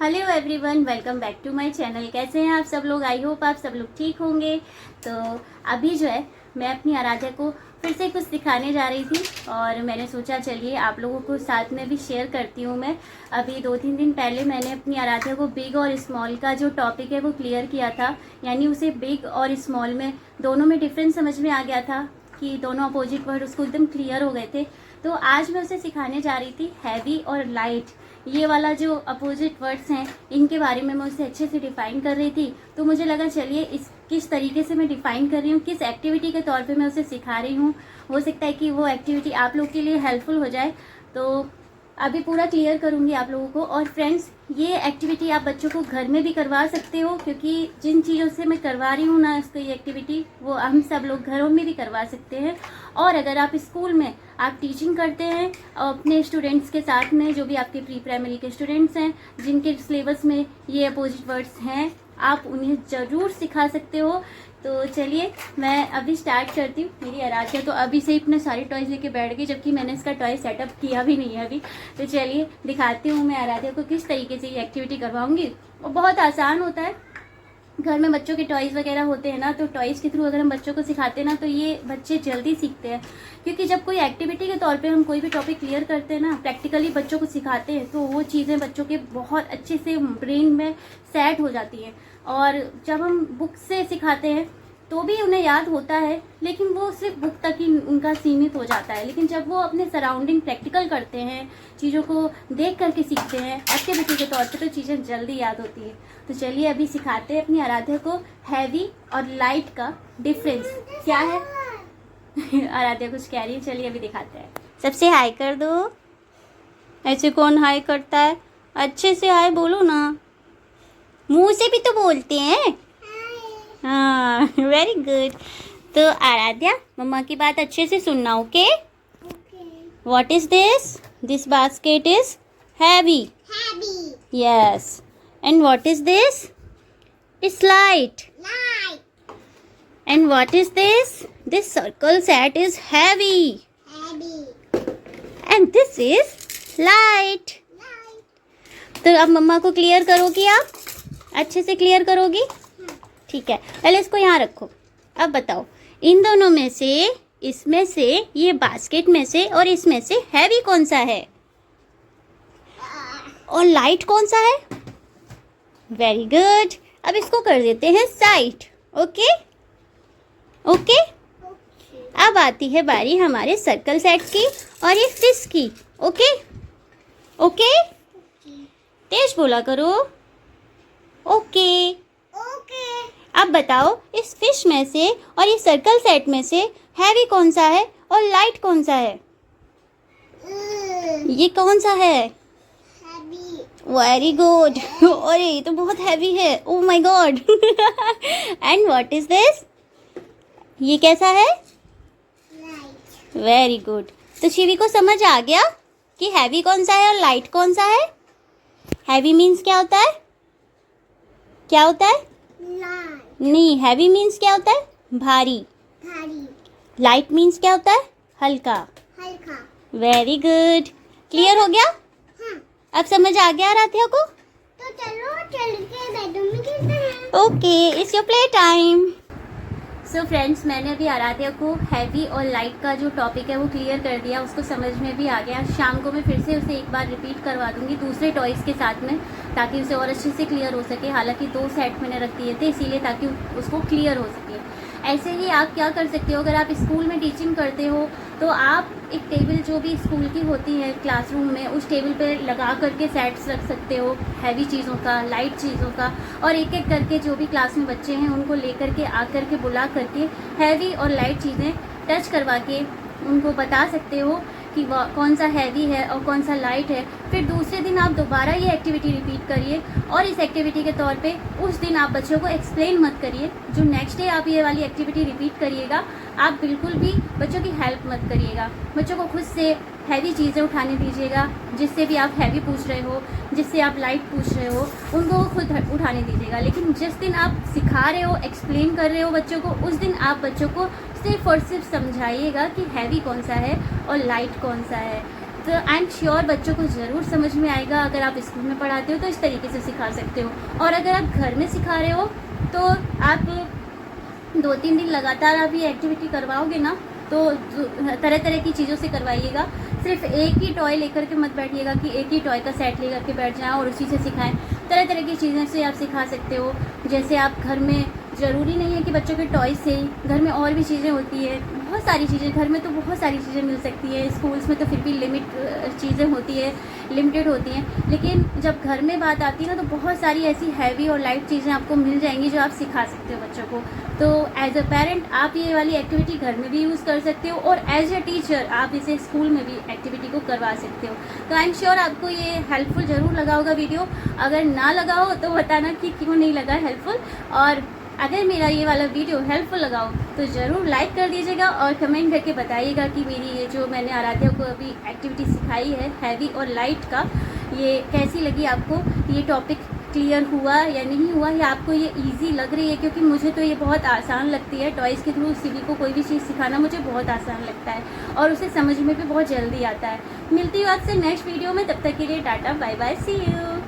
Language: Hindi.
Hello everyone, welcome back to my channel. कैसे हैं आप सब लोग? आई होप आप सब लोग ठीक होंगे। तो अभी जो है मैं अपनी आराध्या को फिर से कुछ सिखाने जा रही थी और मैंने सोचा चलिए आप लोगों को साथ में भी शेयर करती हूँ। मैं अभी 2-3 दिन पहले मैंने अपनी आराध्या को बिग और स्मॉल का जो टॉपिक है वो क्लियर किया था, यानी उसे बिग और स्मॉल में दोनों में डिफरेंस समझ में आ गया था कि दोनों अपोजिट वर्ड उसको एकदम क्लियर हो गए थे। तो आज मैं उसे सिखाने जा रही थी हैवी और लाइट, ये वाला जो अपोजिट वर्ड्स हैं इनके बारे में मैं उसे अच्छे से डिफाइन कर रही थी। तो मुझे लगा चलिए इस किस तरीके से मैं डिफाइन कर रही हूँ, किस एक्टिविटी के तौर पे मैं उसे सिखा रही हूँ, हो सकता है कि वो एक्टिविटी आप लोग के लिए हेल्पफुल हो जाए। तो अभी पूरा क्लियर करूँगी आप लोगों को। और फ्रेंड्स, ये एक्टिविटी आप बच्चों को घर में भी करवा सकते हो, क्योंकि जिन चीज़ों से मैं करवा रही हूँ ना इसको, ये एक्टिविटी वो हम सब लोग घरों में भी करवा सकते हैं। और अगर आप स्कूल में आप टीचिंग करते हैं अपने स्टूडेंट्स के साथ में, जो भी आपके प्री प्राइमरी के स्टूडेंट्स हैं जिनके सिलेबस में ये अपोजिट वर्ड्स हैं, आप उन्हें ज़रूर सिखा सकते हो। तो चलिए मैं अभी स्टार्ट करती हूँ। मेरी आराध्या तो अभी से ही अपने सारे टॉयज़ लेके बैठ गई, जबकि मैंने इसका टॉय सेटअप किया भी नहीं है अभी। तो चलिए दिखाती हूँ मैं आराध्या को किस तरीके से ये एक्टिविटी करवाऊँगी। और बहुत आसान होता है। घर में बच्चों के टॉयज़ वगैरह होते हैं ना, तो टॉयज़ के थ्रू अगर हम बच्चों को सिखाते हैं ना तो ये बच्चे जल्दी सीखते हैं। क्योंकि जब कोई एक्टिविटी के तौर पे हम कोई भी टॉपिक क्लियर करते हैं ना, प्रैक्टिकली बच्चों को सिखाते हैं, तो वो चीज़ें बच्चों के बहुत अच्छे से ब्रेन में सेट हो जाती हैं। और जब हम बुक से सिखाते हैं तो भी उन्हें याद होता है, लेकिन वो सिर्फ बुक तक ही उनका सीमित हो जाता है। लेकिन जब वो अपने सराउंडिंग प्रैक्टिकल करते हैं, चीज़ों को देख करके सीखते हैं एक्टिविटी के तौर पे, तो चीज़ें जल्दी याद होती है। तो चलिए अभी सिखाते हैं अपनी आराध्या को हैवी और लाइट का डिफरेंस क्या है। आराध्या कुछ कह रही है, चलिए अभी दिखाते हैं। सबसे हाई कर दो। ऐसे कौन हाई करता है? अच्छे से हाई बोलो ना, मुंह से भी तो बोलते हैं। हाँ, वेरी गुड। तो आराध्या, मम्मा की बात अच्छे से सुनना, okay? What is this? This basket is heavy. Yes. And what is this? Its light. And what is this? This circle set is heavy. And this is light. तो अब मम्मा को क्लियर करोगी आप? अच्छे से क्लियर करोगी? ठीक है, पहले इसको यहाँ रखो। अब बताओ, इन दोनों में से, इसमें से, ये बास्केट में से और इसमें से हैवी कौन सा है और लाइट कौन सा है? Very good. अब इसको कर देते हैं साइड। Okay okay. अब आती है बारी हमारे सर्कल सेट की और ये फिश की। Okay okay. तेज बोला करो। ओके। अब बताओ, इस फिश में से और इस सर्कल सेट में से हैवी कौन सा है और लाइट कौन सा है? ये कौन सा है? Very good. अरे ये तो बहुत हैवी है। Oh my God. And what is this? ये कैसा है? Very good. तो शिवी को समझ आ गया कि हैवी कौन सा है और लाइट कौन सा है। हैवी मीन्स क्या होता है? क्या होता है? नहीं, हैवी मीन्स क्या होता है? भारी। लाइट मीन्स क्या होता है? हल्का। Very good. क्लियर हो गया? अब समझ आ गया आराध्या को? तो चलो चल के बेडरूम में खेलते हैं। Okay, it's your play time. So friends, मैंने अभी आराध्या को हैवी और लाइट का जो टॉपिक है वो क्लियर कर दिया, उसको समझ में भी आ गया। शाम को मैं फिर से उसे एक बार रिपीट करवा दूंगी दूसरे टॉयज़ के साथ में, ताकि उसे और अच्छे से क्लियर हो सके। हालांकि 2 सेट मैंने रख दिए थे इसीलिए, ताकि उसको क्लियर हो सके। ऐसे ही आप क्या कर सकते हो, अगर आप स्कूल में टीचिंग करते हो तो आप एक टेबल जो भी स्कूल की होती है क्लासरूम में, उस टेबल पे लगा करके सेट्स रख सकते हो हैवी चीज़ों का, लाइट चीज़ों का। और एक एक करके जो भी क्लास में बच्चे हैं उनको लेकर के आकर के बुला करके हैवी और लाइट चीज़ें टच करवा के उनको बता सकते हो कि कौन सा हैवी है और कौन सा लाइट है। फिर दूसरे दिन आप दोबारा ये एक्टिविटी रिपीट करिए, और इस एक्टिविटी के तौर पे उस दिन आप बच्चों को एक्सप्लेन मत करिए। जो नेक्स्ट डे आप ये वाली एक्टिविटी रिपीट करिएगा, आप बिल्कुल भी बच्चों की हेल्प मत करिएगा। बच्चों को खुद से हैवी चीज़ें उठाने दीजिएगा, जिससे भी आप हैवी पूछ रहे हो, जिससे आप लाइट पूछ रहे हो, उनको खुद उठाने दीजिएगा। लेकिन जिस दिन आप सिखा रहे हो, एक्सप्लेन कर रहे हो बच्चों को, उस दिन आप बच्चों को सिर्फ और सिर्फ समझाइएगा कि हैवी कौन सा है और लाइट कौन सा है। तो आई एम श्योर बच्चों को ज़रूर समझ में आएगा। अगर आप स्कूल में पढ़ाते हो तो इस तरीके से सिखा सकते हो, और अगर आप घर में सिखा रहे हो तो आप 2-3 दिन लगातार आप ये एक्टिविटी करवाओगे ना, तो तरह तरह की चीज़ों से करवाइएगा। सिर्फ एक ही टॉय लेकर के मत बैठिएगा कि एक ही टॉय का सेट लेकर के बैठ जाएं और उसी से सिखाएं। तरह तरह की चीज़ें से आप सिखा सकते हो। जैसे आप घर में, ज़रूरी नहीं है कि बच्चों के टॉय से ही, घर में और भी चीज़ें होती है, बहुत सारी चीज़ें घर में, तो बहुत सारी चीज़ें मिल सकती है। स्कूल्स में तो फिर भी चीज़ें होती है, लिमिटेड होती हैं, लेकिन जब घर में बात आती है ना, तो बहुत सारी ऐसी हैवी और लाइट चीज़ें आपको मिल जाएंगी जो आप सिखा सकते हो बच्चों को। तो एज अ पेरेंट आप ये वाली एक्टिविटी घर में भी यूज़ कर सकते हो, और एज अ टीचर आप इसे स्कूल में भी एक्टिविटी को करवा सकते हो। तो आई एम श्योर आपको ये हेल्पफुल ज़रूर लगा होगा वीडियो। अगर ना लगा हो तो बताना कि क्यों नहीं लगा हेल्पफुल, और अगर मेरा ये वाला वीडियो हेल्पफुल लगा हो तो ज़रूर लाइक कर दीजिएगा और कमेंट करके बताइएगा कि मेरी ये जो मैंने आराध्या को अभी एक्टिविटी सिखाई है हैवी और लाइट का, ये कैसी लगी आपको। ये टॉपिक क्लियर हुआ या नहीं हुआ, या आपको ये इजी लग रही है, क्योंकि मुझे तो ये बहुत आसान लगती है। टॉयज़ के थ्रू किसी को कोई भी चीज़ सिखाना मुझे बहुत आसान लगता है, और उसे समझ में भी बहुत जल्दी आता है। मिलती हूँ आपसे नेक्स्ट वीडियो में, तब तक के लिए tata bye bye, see you.